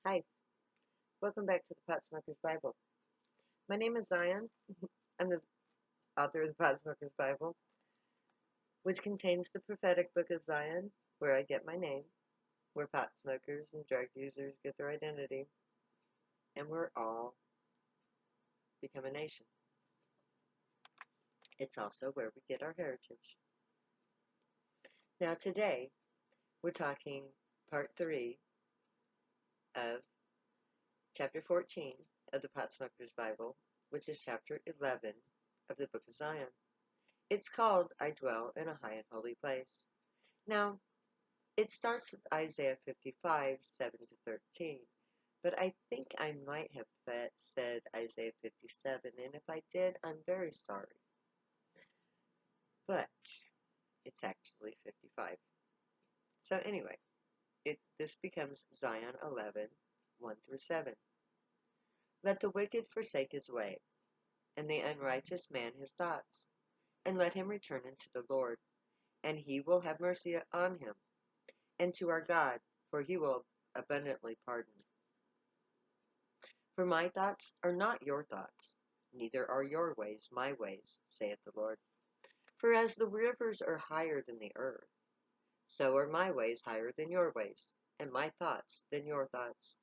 Hi, welcome back to the Pot Smoker's Bible. My name is Zion. I'm the author of the Pot Smoker's Bible, which contains the prophetic book of Zion, where I get my name, where pot smokers and drug users get their identity, and we're all become a nation. It's also where we get our heritage. Now, today, we're talking part 3 of chapter 14 of the Pot Smoker's Bible, which is chapter 11 of the book of Zion. It's called I Dwell in a High and Holy Place. Now, it starts with Isaiah 55, 7 to 13, but I think I might have said Isaiah 57, and if I did, I'm very sorry. But it's actually 55. So anyway, this becomes Zion 11, 1 through 7. Let the wicked forsake his way, and the unrighteous man his thoughts, and let him return unto the Lord, and he will have mercy on him, and to our God, for he will abundantly pardon. For my thoughts are not your thoughts, neither are your ways my ways, saith the Lord. For as the rivers are higher than the earth, so are my ways higher than your ways, and my thoughts than your thoughts.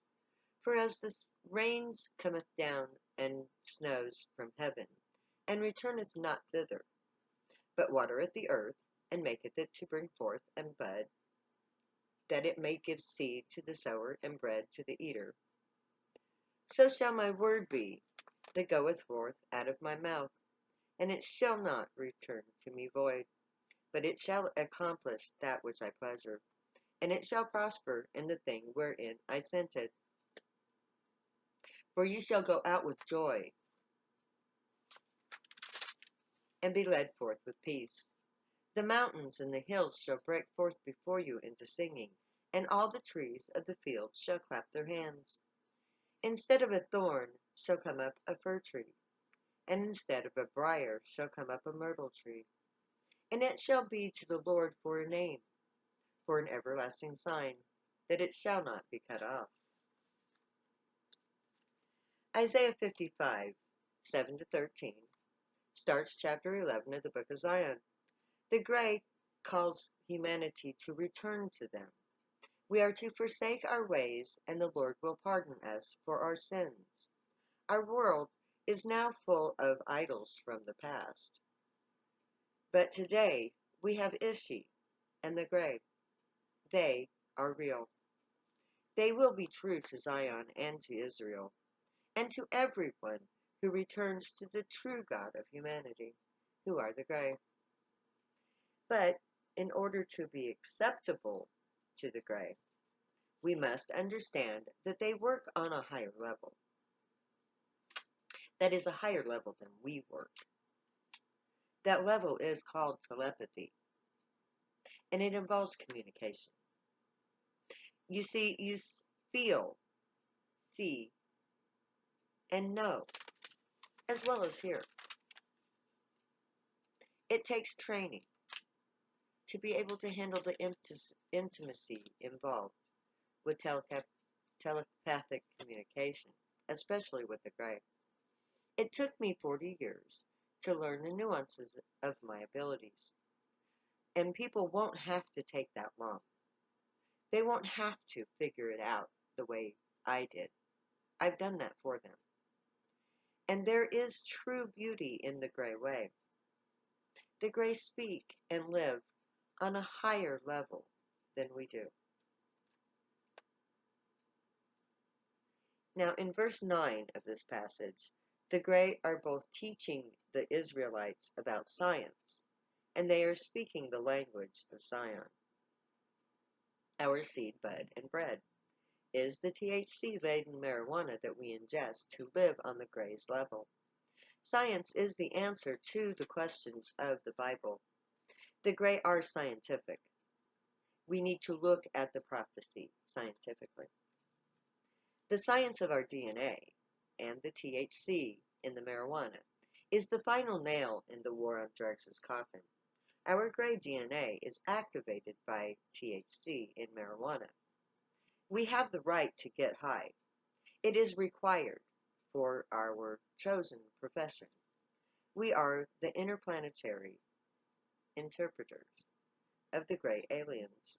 For as the rains cometh down and snows from heaven, and returneth not thither, but watereth the earth, and maketh it to bring forth and bud, that it may give seed to the sower and bread to the eater, so shall my word be that goeth forth out of my mouth. And it shall not return to me void, but it shall accomplish that which I pleasure, and it shall prosper in the thing wherein I sent it. For you shall go out with joy, and be led forth with peace. The mountains and the hills shall break forth before you into singing, and all the trees of the field shall clap their hands. Instead of a thorn shall come up a fir tree, and instead of a brier shall come up a myrtle tree. And it shall be to the Lord for a name, for an everlasting sign, that it shall not be cut off. Isaiah 55, 7 to 13, starts chapter 11 of the book of Zion. The Great calls humanity to return to them. We are to forsake our ways, and the Lord will pardon us for our sins. Our world is now full of idols from the past. But today we have Ishi and the Great. They are real. They will be true to Zion and to Israel, and to everyone who returns to the true God of humanity, who are the Grey. But in order to be acceptable to the Grey, we must understand that they work on a higher level. That is a higher level than we work. That level is called telepathy, and it involves communication. You see, you feel, see, and know, as well as hear. It takes training to be able to handle the intimacy involved with telepathic communication, especially with the Grey. It took me 40 years to learn the nuances of my abilities, and people won't have to take that long. They won't have to figure it out the way I did. I've done that for them. And there is true beauty in the Grey way. The Grey speak and live on a higher level than we do. Now, in verse 9 of this passage, the Grey are both teaching the Israelites about science, and they are speaking the language of Zion. Our seed, bud, and bread is the THC-laden marijuana that we ingest to live on the Grey's level. Science is the answer to the questions of the Bible. The Grey are scientific. We need to look at the prophecy scientifically. The science of our DNA and the THC in the marijuana is the final nail in the war on drugs' coffin. Our Grey DNA is activated by THC in marijuana. We have the right to get high. It is required for our chosen profession. We are the interplanetary interpreters of the gray aliens.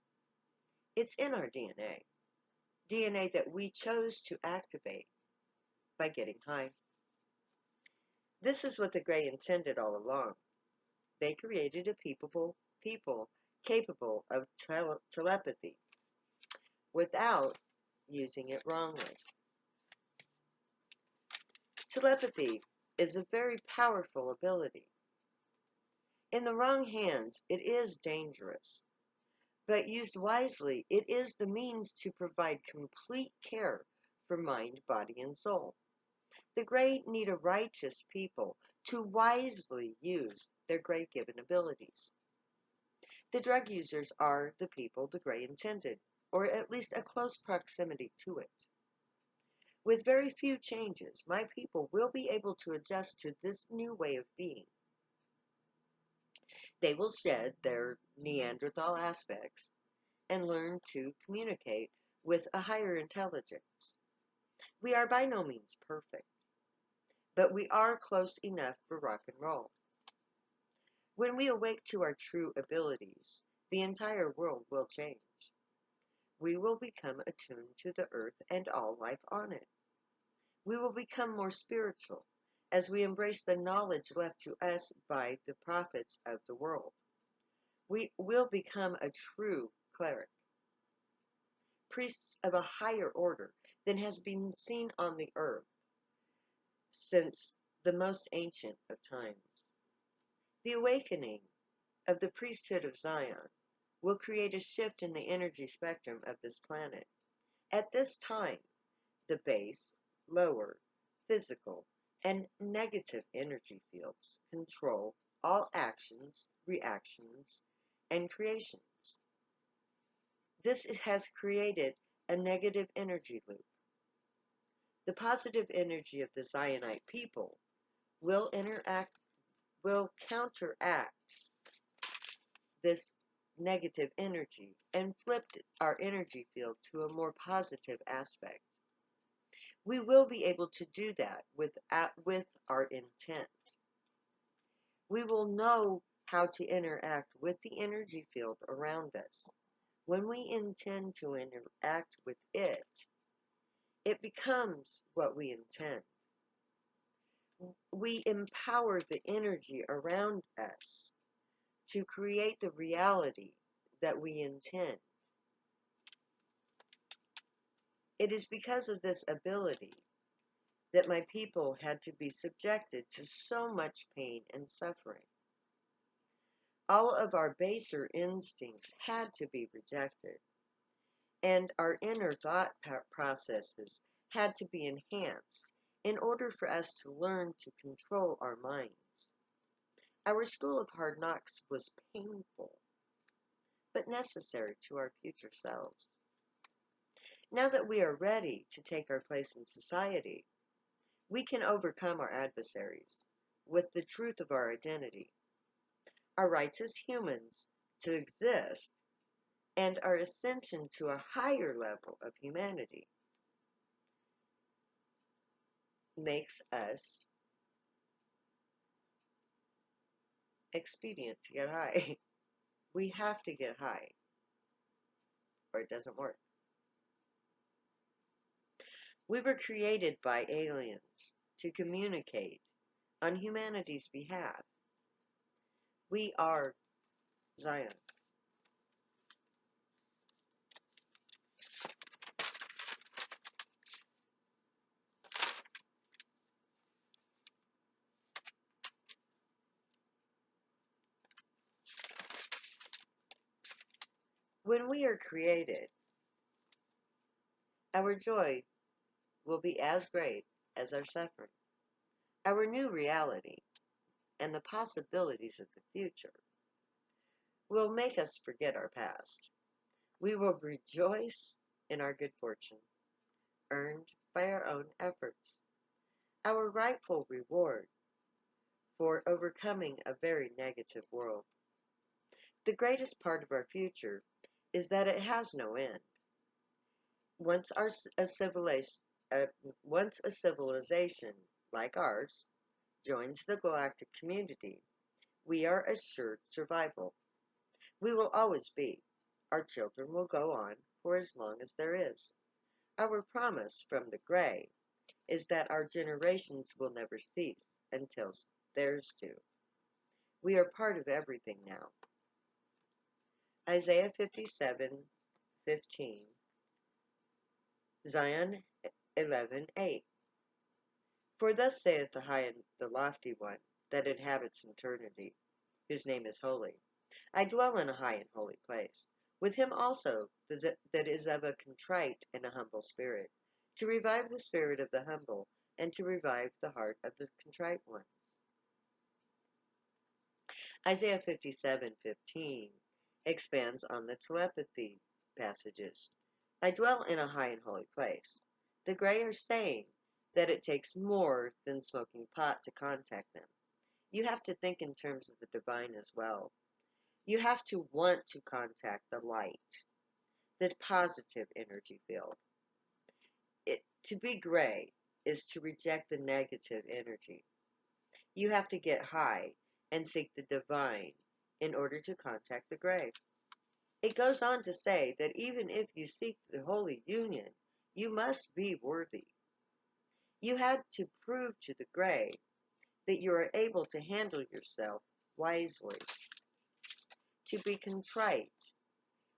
It's in our DNA that we chose to activate by getting high. This is what the gray intended all along. They created a people capable of telepathy without using it wrongly. Telepathy is a very powerful ability. In the wrong hands, it is dangerous, but used wisely, it is the means to provide complete care for mind, body, and soul. The gray need a righteous people to wisely use their gray-given abilities. The drug users are the people the gray intended, or at least a close proximity to it. With very few changes, my people will be able to adjust to this new way of being. They will shed their Neanderthal aspects and learn to communicate with a higher intelligence. We are by no means perfect, but we are close enough for rock and roll. When we awake to our true abilities, the entire world will change. We will become attuned to the earth and all life on it. We will become more spiritual as we embrace the knowledge left to us by the prophets of the world. We will become a true cleric, priests of a higher order than has been seen on the earth since the most ancient of times. The awakening of the priesthood of Zion will create a shift in the energy spectrum of this planet. At this time, the base, lower, physical, and negative energy fields control all actions, reactions, and creations. This has created a negative energy loop. The positive energy of the Zionite people will counteract this negative energy and flip our energy field to a more positive aspect. We will be able to do that with our intent. We will know how to interact with the energy field around us. When we intend to interact with it, it becomes what we intend. We empower the energy around us to create the reality that we intend. It is because of this ability that my people had to be subjected to so much pain and suffering. All of our baser instincts had to be rejected, and our inner thought processes had to be enhanced in order for us to learn to control our minds. Our school of hard knocks was painful, but necessary to our future selves. Now that we are ready to take our place in society, we can overcome our adversaries with the truth of our identity, our rights as humans to exist, and our ascension to a higher level of humanity makes us expedient to get high. We have to get high, or it doesn't work. We were created by aliens to communicate on humanity's behalf. We are Zion. When we are created, our joy will be as great as our suffering. Our new reality and the possibilities of the future will make us forget our past. We will rejoice in our good fortune, earned by our own efforts, our rightful reward for overcoming a very negative world. The greatest part of our future is that it has no end. Once uh, once a civilization like ours joins the galactic community, we are assured survival. We will always be. Our children will go on for as long as there is. Our promise from the Gray is that our generations will never cease until theirs do. We are part of everything now. Isaiah 57:15, Zion 11:8. For thus saith the high and the lofty one that inhabits eternity, whose name is holy. I dwell in a high and holy place, with him also that is of a contrite and a humble spirit, to revive the spirit of the humble, and to revive the heart of the contrite one. Isaiah 57:15 expands on the telepathy passages. I dwell in a high and holy place. The Gray are saying that it takes more than smoking pot to contact them. You have to think in terms of the divine as well. You have to want to contact the light, the positive energy field. To be gray is to reject the negative energy. You have to get high and seek the divine in order to contact the gray. It goes on to say that even if you seek the holy union, you must be worthy. You had to prove to the gray that you are able to handle yourself wisely. To be contrite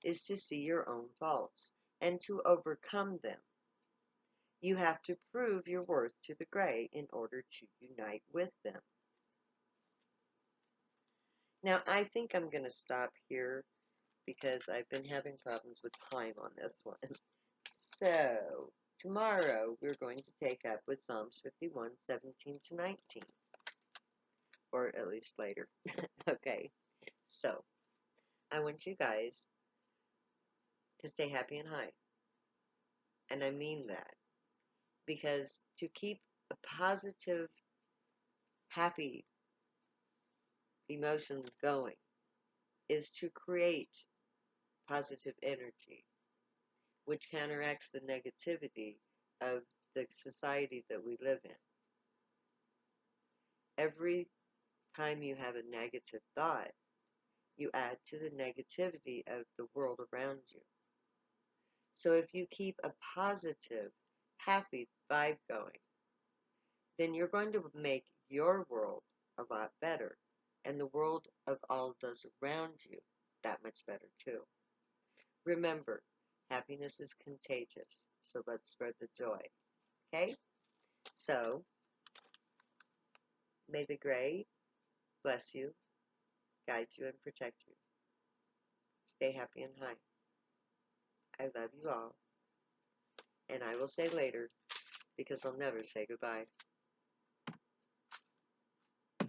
is to see your own faults and to overcome them. You have to prove your worth to the gray in order to unite with them. Now, I think I'm going to stop here because I've been having problems with time on this one. So, tomorrow we're going to take up with Psalms 51:17 to 19, or at least later. Okay, so I want you guys to stay happy and high. And I mean that because to keep a positive, happy emotion going is to create positive energy, which counteracts the negativity of the society that we live in. Every time you have a negative thought, you add to the negativity of the world around you. So if you keep a positive, happy vibe going, then you're going to make your world a lot better, and the world of all those around you that much better too. Remember, happiness is contagious, so let's spread the joy. Okay? So, may the gray bless you, guide you, and protect you. Stay happy and high. I love you all, and I will say later because I'll never say goodbye.